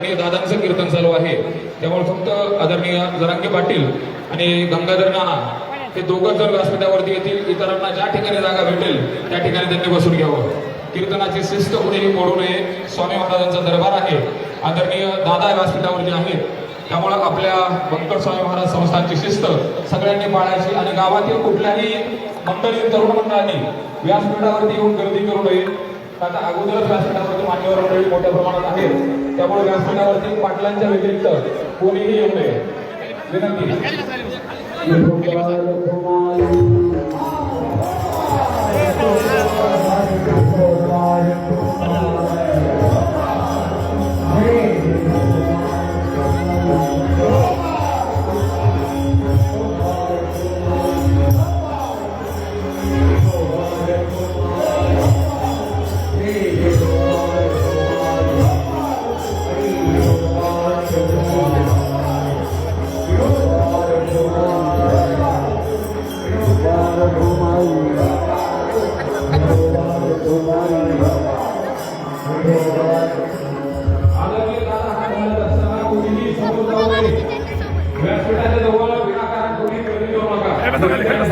दादांचं कीर्तन चालू आहे, त्यामुळे फक्त आदरणीय जरांगे पाटील आणि गंगाधर नाना हे दोघं जर व्यासपीठावरती येतील, इतरांना ज्या ठिकाणी जागा भेटेल त्या ठिकाणी त्यांनी बसून घ्यावं. कीर्तनाची शिस्त कुणीही मोडू नये. स्वामी महाराजांचा दरबार आहे, आदरणीय दादा व्यासपीठावरती आहेत, त्यामुळे आपल्या बंकट स्वामी महाराज संस्थांची शिस्त सगळ्यांनी पाळायची आणि गावातील कुठल्याही मंडळी तरुण मंडळांनी व्यासपीठावरती येऊन गर्दी करू नये. आता अगोदरच व्यासपीठावरती मान्यवर मंडळी मोठ्या प्रमाणात आहेत, त्यामुळे व्यासपीठावरती पाटलांच्या व्यतिरिक्त कोणीही येऊ नये विनंती. व्यासपीठाच्या जवळ विनाकारण कोणी गर्दी करू नका.